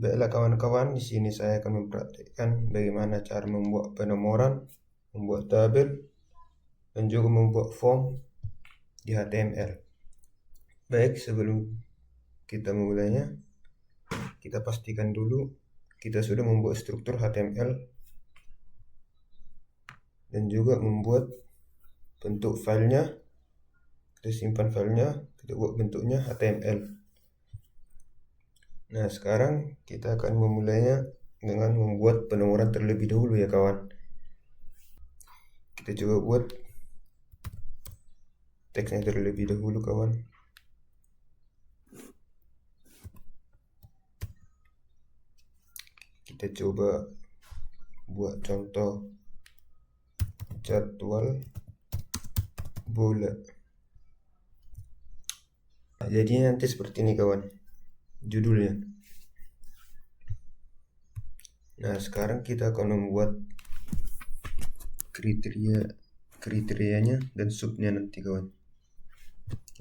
Baiklah kawan-kawan, di sini saya akan mempraktikkan bagaimana cara membuat penomoran, membuat tabel, dan juga membuat form di HTML. Baik, sebelum kita memulainya, kita pastikan dulu kita sudah membuat struktur HTML dan juga membuat bentuk filenya. Kita simpan filenya, kita buat bentuknya HTML. Nah, sekarang kita akan memulainya dengan membuat penomoran terlebih dahulu ya kawan. Kita coba buat teksnya terlebih dahulu kawan. Kita coba buat contoh jadwal bola. Nah, jadinya nanti seperti ini kawan, judulnya. Nah, sekarang kita akan membuat kriterianya dan subnya nanti kawan.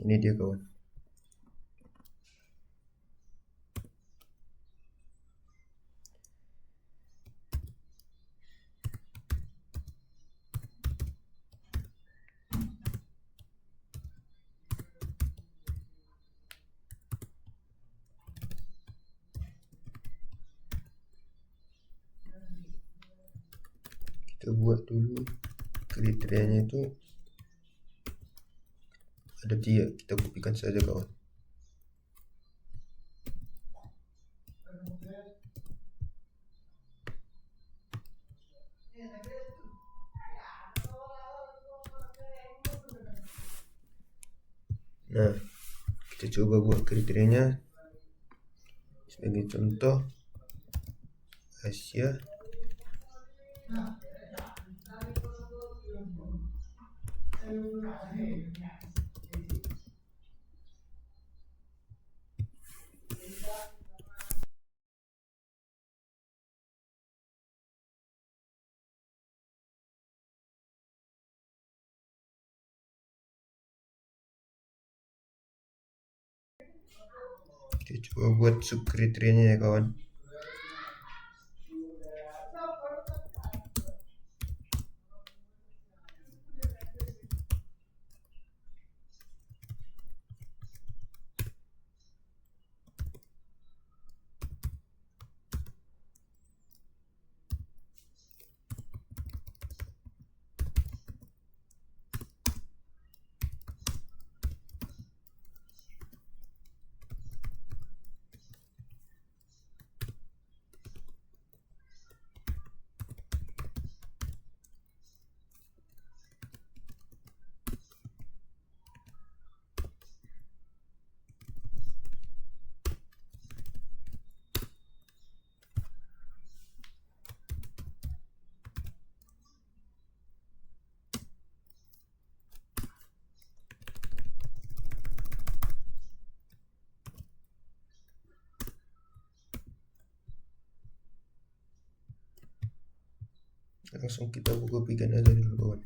Ini dia kawan. Kita buat dulu kriterianya itu ada 3, kita kopikan saja kawan. Nah, kita coba buat kriterianya sebagai contoh Asia. Kita coba buat subkriterianya ya kawan. Langsung kita kopikan aja dulu kawan.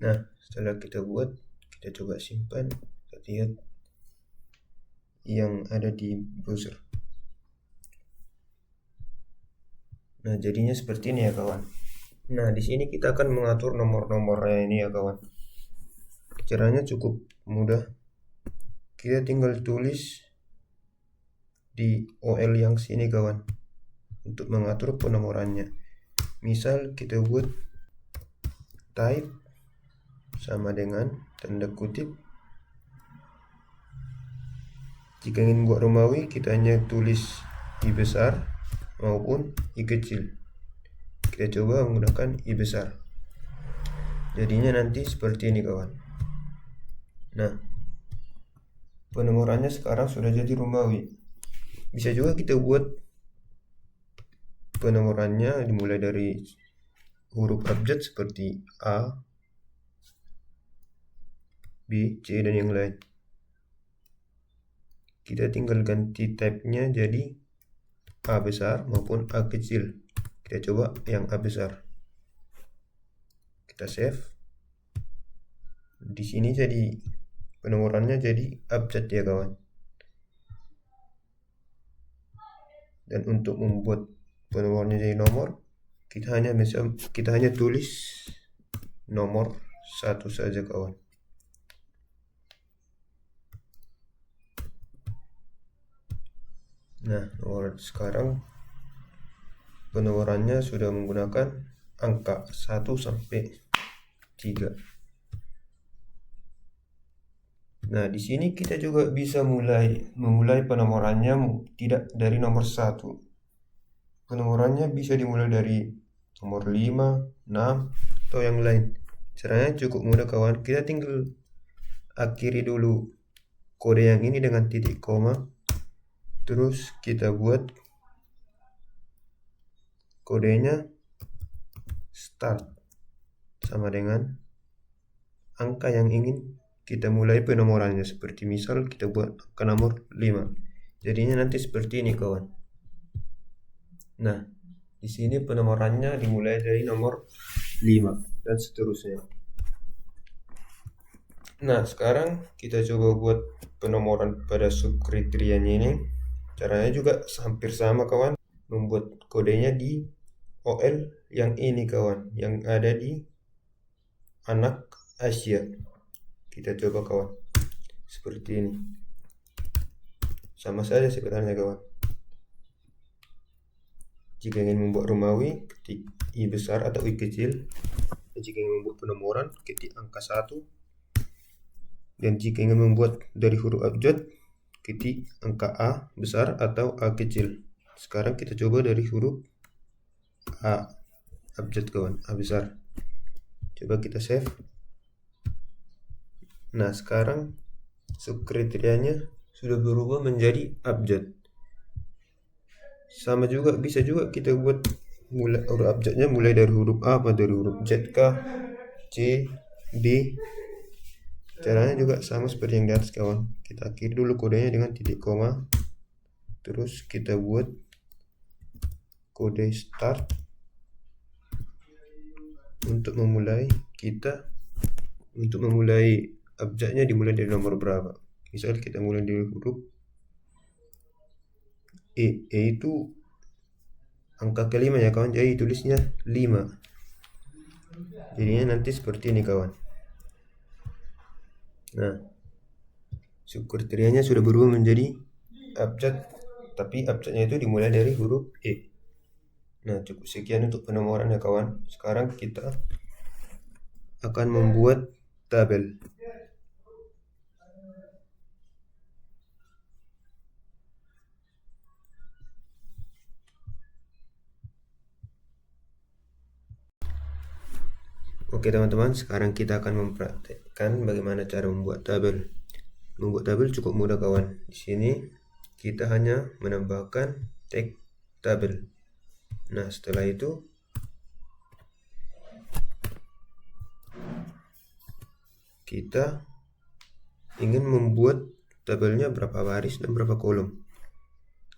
Nah, setelah kita buat, kita coba simpan, kita lihat yang ada di browser. Nah, jadinya seperti ini ya kawan. Nah, di sini kita akan mengatur nomor-nomornya ini ya kawan. Caranya cukup mudah. Kita tinggal tulis di OL yang sini kawan untuk mengatur penomorannya. Misal kita buat type sama dengan tanda kutip. Jika ingin buat Romawi, kita hanya tulis I besar maupun I kecil. Kita coba menggunakan I besar. Jadinya nanti seperti ini kawan. Nah, penomorannya sekarang sudah jadi Romawi. Bisa juga kita buat penomorannya dimulai dari huruf abjad seperti A, B, C, dan yang lain. Kita tinggal ganti type-nya jadi A besar maupun A kecil. Kita coba yang A besar. Kita save. Di sini jadi penomorannya jadi abjad ya kawan. Dan untuk membuat penomornya jadi nomor, kita hanya tulis nomor 1 saja kawan. Nah, sekarang penomorannya sudah menggunakan angka 1 sampai 3. Nah, di sini kita juga bisa memulai penomorannya tidak dari nomor 1. Penomorannya bisa dimulai dari nomor 5, 6, atau yang lain. Caranya cukup mudah kawan. Kita tinggal akhiri dulu kode yang ini dengan titik koma. Terus kita buat kodenya start sama dengan angka yang ingin kita mulai penomorannya. Seperti misal kita buat angka nomor 5. Jadinya nanti seperti ini kawan. Nah, di sini penomorannya dimulai dari nomor 5 dan seterusnya. Nah, sekarang kita coba buat penomoran pada subkriterianya ini. Caranya juga hampir sama kawan. Membuat kodenya di OL yang ini kawan, yang ada di anak Asia. Kita coba kawan, seperti ini. Sama saja sebenarnya kawan. Jika ingin membuat Romawi, ketik I besar atau I kecil. Jika ingin membuat penomoran, ketik angka 1. Dan jika ingin membuat dari huruf abjad, ketik angka A besar atau A kecil. Sekarang kita coba dari huruf A abjad kawan, A besar. Coba kita save. Nah, sekarang subkriterianya sudah berubah menjadi abjad. Sama juga, bisa juga kita buat huruf abjadnya mulai dari huruf A atau dari huruf Z kah, C, D. Caranya juga sama seperti yang di atas kawan. Kita akhiri dulu kodenya dengan titik koma. Terus kita buat kode start untuk memulai abjadnya dimulai dari nomor berapa. Misal kita mulai dari huruf E itu angka kelima ya kawan, jadi tulisnya 5. Jadinya nanti seperti ini kawan. Nah, subkriterianya sudah berubah menjadi abjad, tapi abjadnya itu dimulai dari huruf E. Nah, cukup sekian untuk penomoran ya kawan. Sekarang kita akan membuat tabel. Oke teman-teman, sekarang kita akan mempraktekkan bagaimana cara membuat tabel. Membuat tabel cukup mudah kawan. Di sini kita hanya menambahkan tag tabel. Nah, setelah itu kita ingin membuat tabelnya berapa baris dan berapa kolom.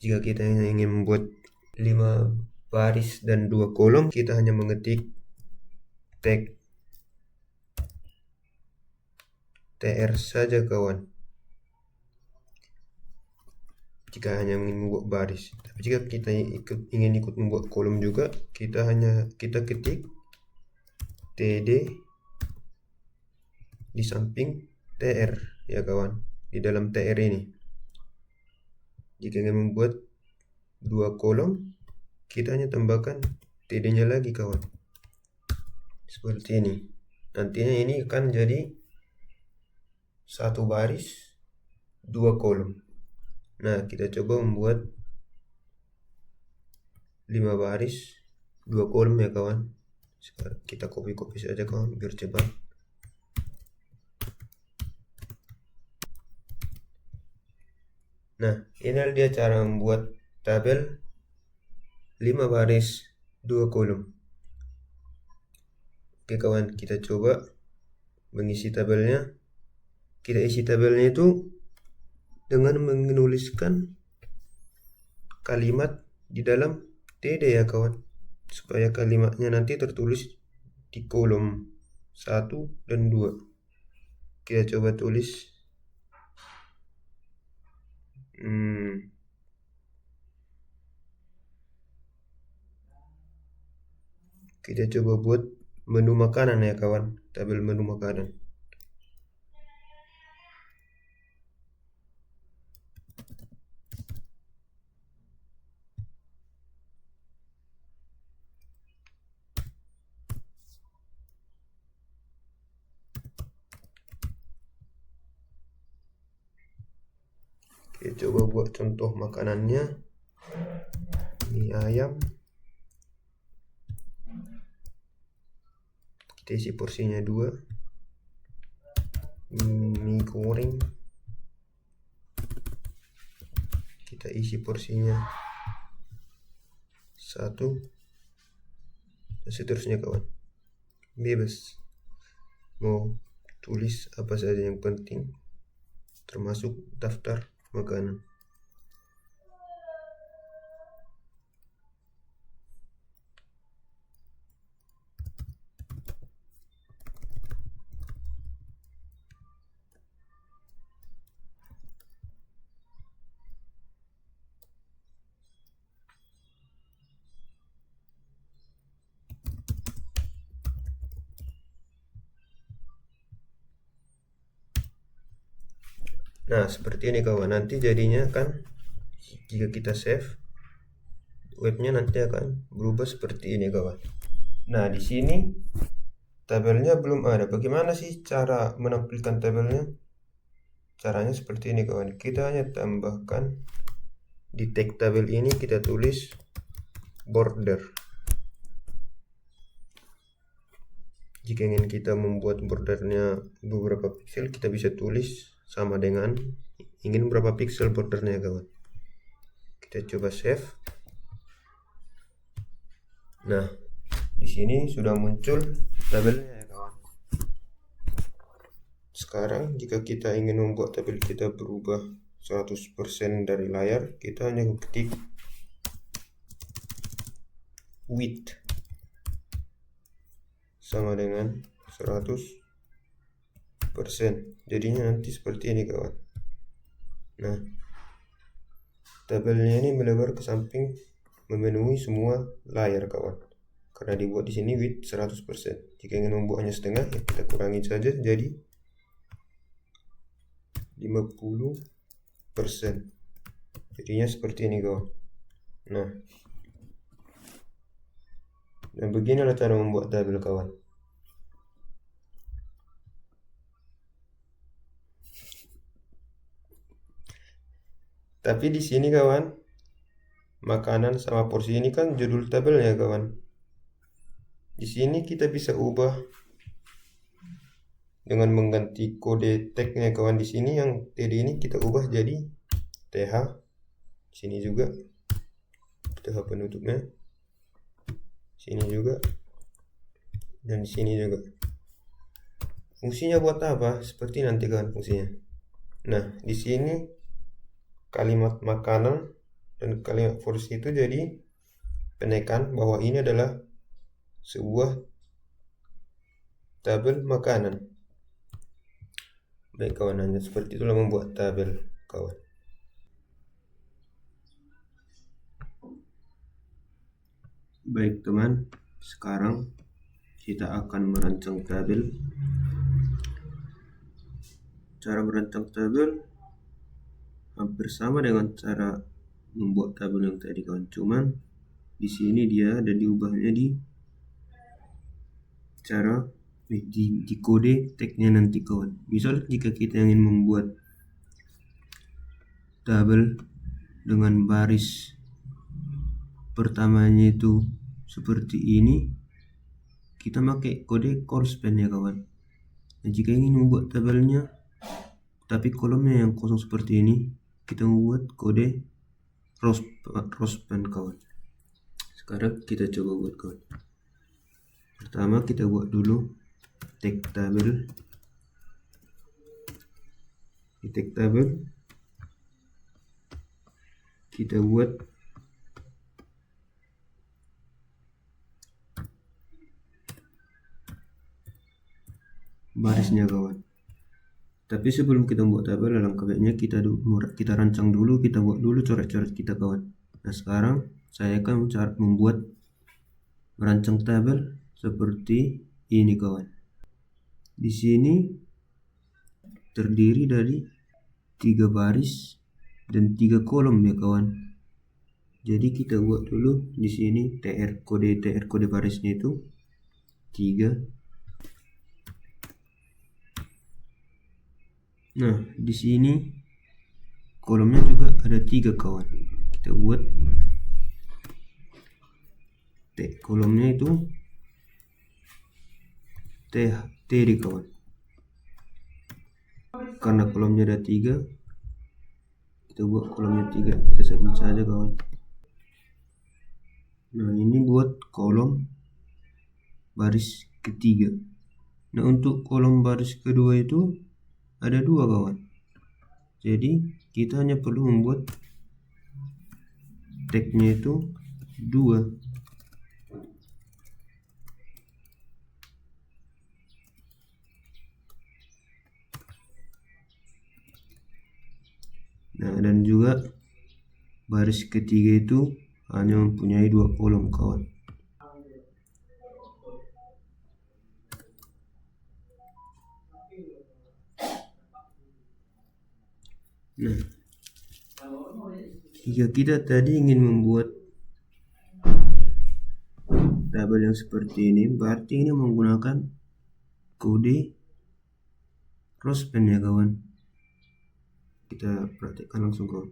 Jika kita ingin membuat 5 baris dan 2 kolom, kita hanya mengetik tag tr saja kawan. Jika hanya ingin membuat baris. Tapi jika kita ingin ikut membuat kolom juga, kita ketik td di samping tr ya kawan, di dalam tr ini. Jika ingin membuat 2 kolom, kita hanya tambahkan td nya lagi kawan, seperti ini. Nantinya ini akan jadi 1 baris 2 kolom. Nah, kita coba membuat 5 baris 2 kolom ya kawan. Sekarang kita copy saja kawan biar cepat. Nah, ini dia cara membuat tabel 5 baris 2 kolom. Oke kawan, kita coba mengisi tabelnya. Kita isi tabelnya itu dengan menuliskan kalimat di dalam td ya kawan, supaya kalimatnya nanti tertulis di kolom 1 dan 2. Kita coba tulis Kita coba buat menu makanan ya kawan, tabel menu makanan. Kita coba buat contoh makanannya. Mie ayam. Kita isi porsinya 2. Mie goreng. Kita isi porsinya 1. Dan seterusnya kawan. Bebas mau tulis apa saja yang penting, termasuk daftar makanan. Nah, seperti ini kawan. Nanti jadinya kan jika kita save, webnya nanti akan berubah seperti ini kawan. Nah, di sini tabelnya belum ada. Bagaimana sih cara menampilkan tabelnya? Caranya seperti ini kawan. Kita hanya tambahkan di tag tabel ini, kita tulis border. Jika ingin kita membuat bordernya beberapa pixel, kita bisa tulis sama dengan ingin berapa pixel bordernya kawan. Kita coba save. Nah, di sini sudah muncul tabelnya ya kawan. Sekarang jika kita ingin membuat tabel kita berubah 100% dari layar, kita hanya ketik width sama dengan 100%. Jadinya nanti seperti ini kawan. Nah, tabelnya ini melebar ke samping, memenuhi semua layar kawan. Karena dibuat di sini width 100%. Jika ingin membuatnya setengah, ya kita kurangi saja jadi 50%. Jadinya seperti ini kawan. Nah, dan beginilah cara membuat tabel kawan. Tapi di sini kawan, makanan sama porsi ini kan judul tabelnya kawan. Di sini kita bisa ubah dengan mengganti kode tagnya kawan. Di sini yang tadi ini kita ubah jadi TH. Sini juga TH penutupnya. Sini juga, dan di sini juga. Fungsinya buat apa? Seperti nanti kan fungsinya. Nah, di sini kalimat makanan dan kalimat porsi itu jadi penekan bahwa ini adalah sebuah tabel makanan. Baik kawan, hanya seperti itulah membuat tabel kawan. Baik teman, sekarang kita akan merancang tabel. Cara merancang tabel hampir sama dengan cara membuat tabel yang tadi kawan. Cuman di sini dia ada diubahnya di cara di kode tagnya nanti kawan. Misal jika kita ingin membuat tabel dengan baris pertamanya itu seperti ini, kita pakai kode call-span ya kawan. Dan jika ingin membuat tabelnya tapi kolomnya yang kosong seperti ini, kita membuat kode row-span kawan. Sekarang kita coba buat kawan. Pertama kita buat dulu tag tabel. Di tag tabel kita buat barisnya kawan. Tapi sebelum kita membuat tabel, alangkah baiknya kita rancang dulu, kita buat dulu coret-coret kita kawan. Nah, sekarang saya akan membuat merancang tabel seperti ini kawan. Di sini terdiri dari 3 baris dan 3 kolom ya kawan. Jadi kita buat dulu di sini kode barisnya itu 3. Nah, di sini kolomnya juga ada 3 kawan. Kita buat kolomnya itu TD kawan. Karena kolomnya ada 3, kita buat kolomnya 3. Kita sebut saja kawan. Nah, ini buat kolom baris ketiga. Nah, untuk kolom baris kedua itu ada 2 kawan. Jadi kita hanya perlu membuat tagnya itu 2. Nah, dan juga baris ketiga itu hanya mempunyai 2 kolom kawan. Nah, jika kita tadi ingin membuat tabel yang seperti ini, berarti ini menggunakan kode Rospen ya kawan. Kita praktekkan langsung kawan.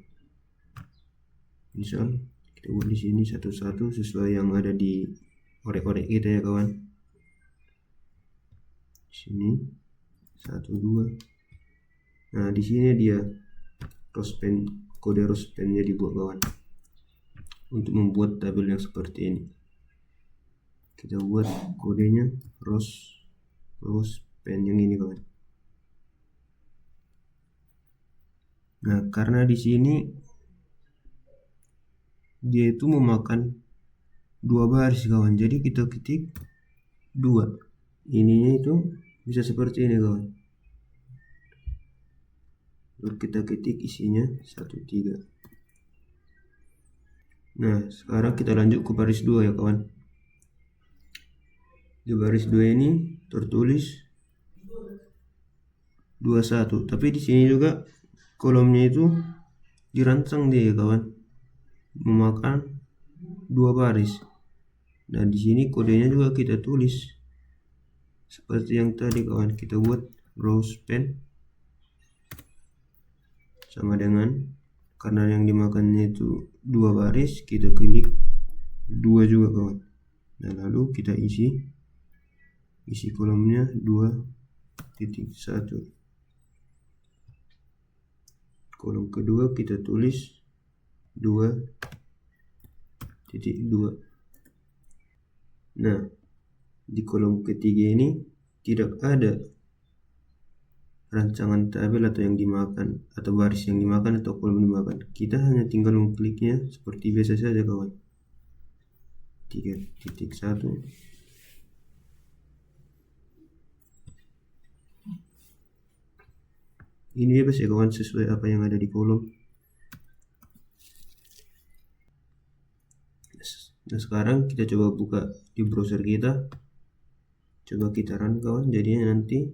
Misal kita buat di sini satu-satu sesuai yang ada di orek-orek kita ya kawan. Sini 1, 2. Nah, di sini dia kode Rospennya dibuat kawan. Untuk membuat tabel yang seperti ini, kita buat kodenya Rospen yang ini kawan. Nah, karena di sini dia itu memakan 2 baris kawan, jadi kita ketik 2. Ininya itu bisa seperti ini kawan. Lalu kita ketik isinya 1, 3. Nah, sekarang kita lanjut ke baris 2 ya kawan. Di baris 2 ini tertulis 21, tapi di sini juga kolomnya itu dirancang dia ya kawan, memakan 2 baris. Nah, di sini kodenya juga kita tulis seperti yang tadi kawan. Kita buat Rospen sama dengan, karena yang dimakannya itu 2 baris, kita klik 2 juga kawan. Nah, lalu kita isi kolomnya 2.1. kolom kedua kita tulis 2.2. Nah, di kolom ketiga ini tidak ada rancangan tabel atau yang dimakan, atau baris yang dimakan atau kolom dimakan. Kita hanya tinggal mengkliknya seperti biasa saja kawan. 3.1. Ini bebas ya kawan, sesuai apa yang ada di kolom. Nah, sekarang kita coba buka di browser kita. Coba kita run kawan. Jadinya nanti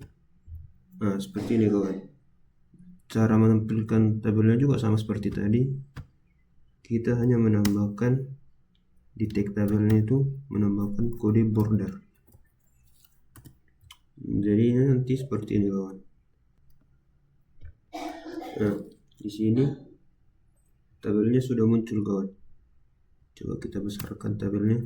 seperti ini kawan. Cara menampilkan tabelnya juga sama seperti tadi. Kita hanya menambahkan di tag tabelnya itu, menambahkan kode border. Jadinya nanti seperti ini kawan. Nah, di sini tabelnya sudah muncul kawan. Coba kita besarkan tabelnya.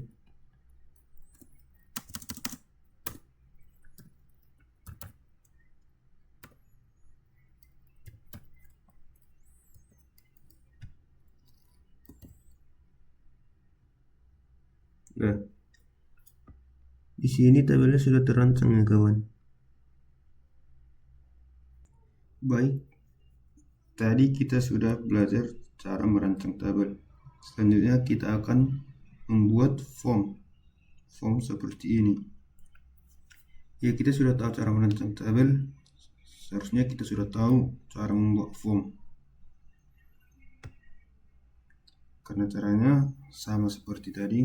Nah, di sini tabelnya sudah terancang ya kawan. Baik, tadi kita sudah belajar cara merancang tabel. Selanjutnya kita akan membuat form seperti ini. Ya, kita sudah tahu cara merancang tabel, seharusnya kita sudah tahu cara membuat form. Karena caranya sama seperti tadi.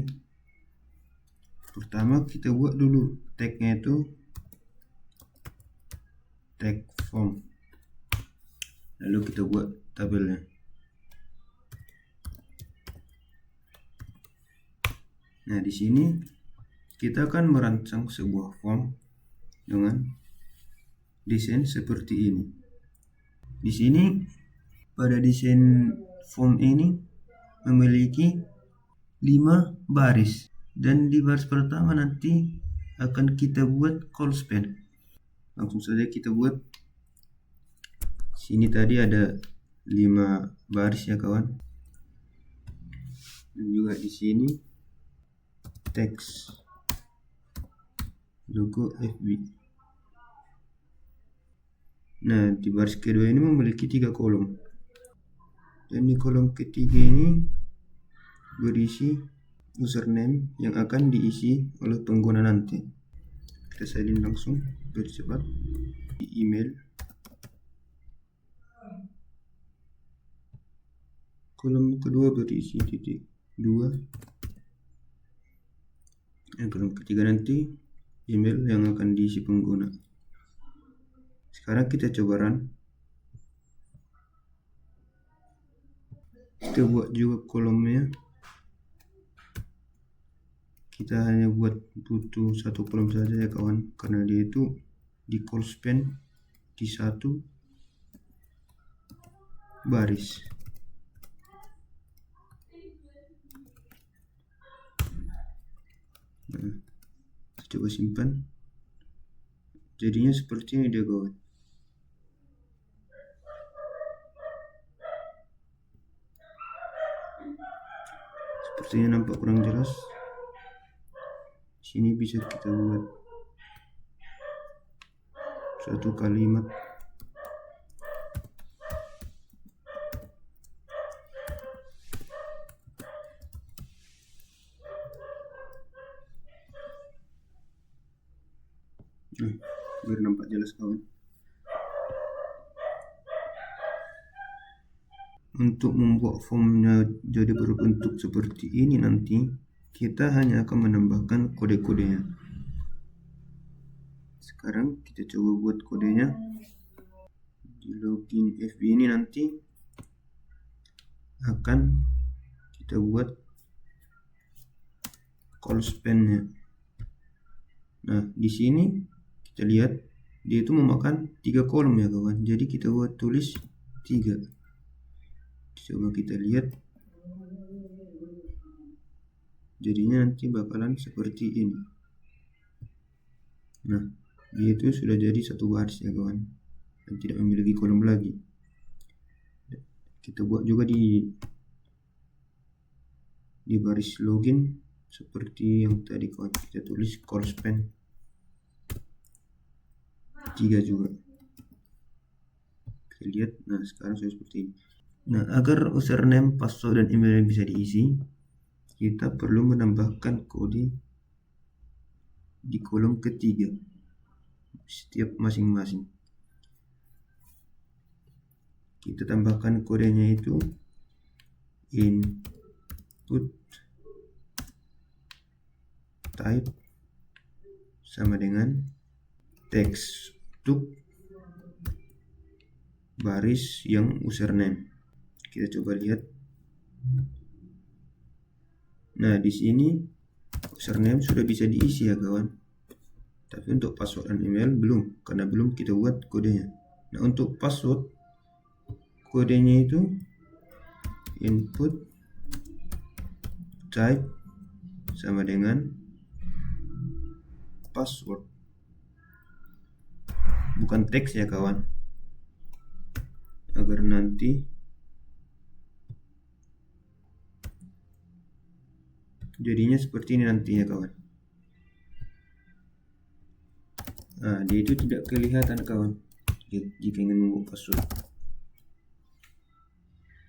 Pertama kita buat dulu tagnya itu tag form, lalu kita buat tabelnya. Nah, di sini kita akan merancang sebuah form dengan desain seperti ini. Di sini pada desain form ini memiliki 5 baris, dan di baris pertama nanti akan kita buat call span. Langsung saja kita buat. Sini tadi ada 5 baris ya kawan, dan juga di sini teks logo FB. Nah, di baris kedua ini memiliki 3 kolom, dan di kolom ketiga ini berisi username yang akan diisi oleh pengguna nanti. Kita salin langsung biar cepat. Di email, kolom kedua berisi titik 2, yang kolom ketiga nanti email yang akan diisi pengguna. Sekarang kita coba run. Kita buat juga kolomnya. Kita hanya butuh 1 kolom saja ya kawan, karena dia itu di call span di 1 baris. Nah, kita coba simpan. Jadinya seperti ini dia kawan. Sepertinya nampak kurang jelas. Sini bisa kita buat 1 kalimat. Biar nampak jelas kawan. Untuk membuat formnya jadi berbentuk seperti ini nanti, kita hanya akan menambahkan kode-kodenya. Sekarang kita coba buat kodenya. Di login FB ini nanti akan kita buat call span-nya. Nah, di sini kita lihat dia itu memakan 3 kolom ya kawan. Jadi kita buat tulis 3. Coba kita lihat. Jadinya nanti bakalan seperti ini. Nah, dia itu sudah jadi 1 baris ya kawan, dan tidak memiliki kolom lagi. Kita buat juga di baris login seperti yang tadi kawan. Kita tulis call span 3 juga. Kita lihat. Nah, sekarang sudah seperti ini. Nah, agar username, password, dan email bisa diisi, kita perlu menambahkan kode di kolom ketiga setiap masing-masing. Kita tambahkan kodenya itu input type sama dengan teks untuk baris yang username. Kita coba lihat. Nah, di sini username sudah bisa diisi ya kawan. Tapi untuk password dan email belum, karena belum kita buat kodenya. Nah, untuk password, kodenya itu input type sama dengan password, bukan teks ya kawan, agar nanti jadinya seperti ini nantinya kawan. Nah, dia itu tidak kelihatan kawan jika ingin membuat password.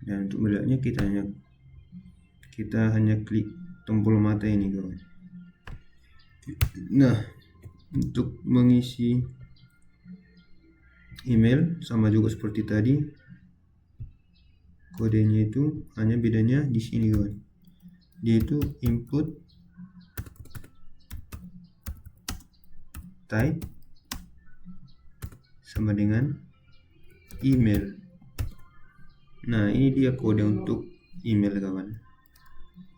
Dan untuk melihatnya kita hanya klik tombol mata ini kawan. Nah, untuk mengisi email sama juga seperti tadi, kodenya itu hanya bedanya di sini kawan. Dia itu input type sama dengan email. Nah, ini dia kode untuk email kawan.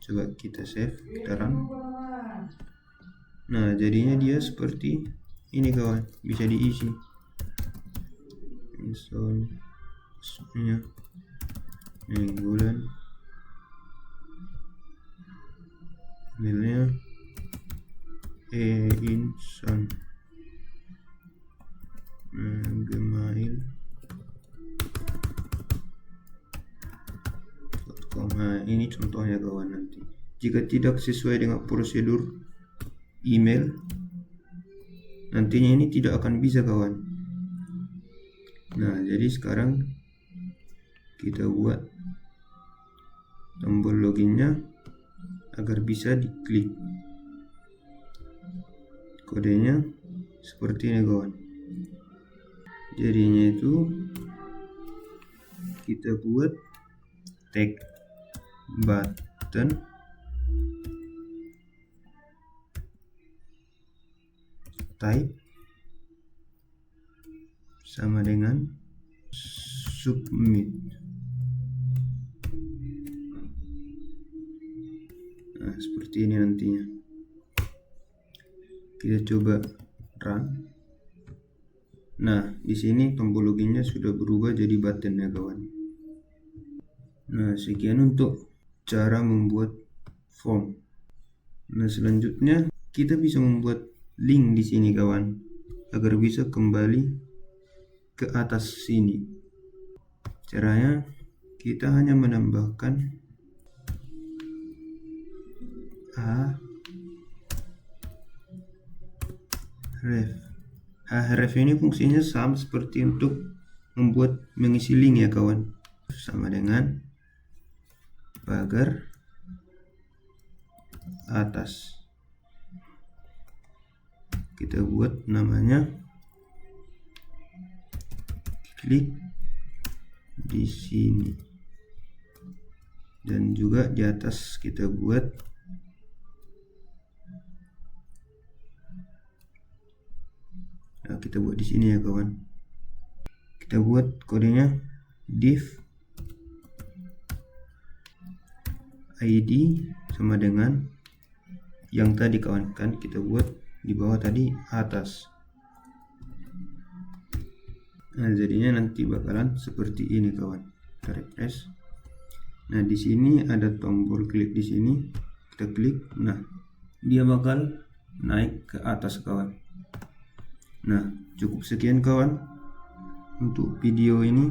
Coba kita save, kita run. Nah, jadinya dia seperti ini kawan, bisa diisi. Misalnya bulan, emailnya insan gmail.com. Nah, ini contohnya kawan. Nanti jika tidak sesuai dengan prosedur email, nantinya ini tidak akan bisa kawan. Nah, jadi sekarang kita buat tombol loginnya agar bisa diklik. Kodenya seperti ini kawan. Jadinya itu kita buat tag button type sama dengan submit. Nah, seperti ini nantinya. Kita coba run. Nah, di sini tombol loginnya sudah berubah jadi button ya kawan. Nah, sekian untuk cara membuat form. Nah, selanjutnya kita bisa membuat link di sini kawan, agar bisa kembali ke atas sini. Caranya kita hanya menambahkan href ini fungsinya sama seperti untuk mengisi link ya kawan, sama dengan pagar atas. Kita buat namanya klik di sini, dan juga di atas kita buat kita buat di sini ya kawan. Kita buat kodenya div id sama dengan yang tadi kawan, kan kita buat di bawah tadi atas. Nah, jadinya nanti bakalan seperti ini kawan. Kita refresh. Nah, di sini ada tombol klik di sini. Kita klik. Nah, dia bakal naik ke atas kawan. Nah, cukup sekian kawan untuk video ini.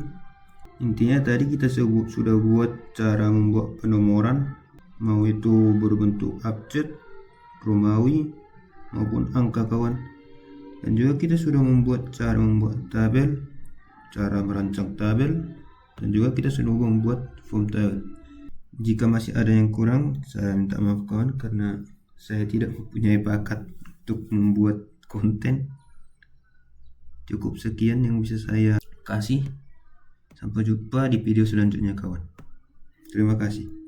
Intinya tadi kita sudah buat cara membuat penomoran, mau itu berbentuk abjad, Romawi maupun angka kawan. Dan juga kita sudah membuat cara membuat tabel, cara merancang tabel, dan juga kita sudah membuat form tabel. Jika masih ada yang kurang, saya minta maaf kawan, karena saya tidak mempunyai bakat untuk membuat konten. Cukup sekian yang bisa saya kasih. Sampai jumpa di video selanjutnya kawan. Terima kasih.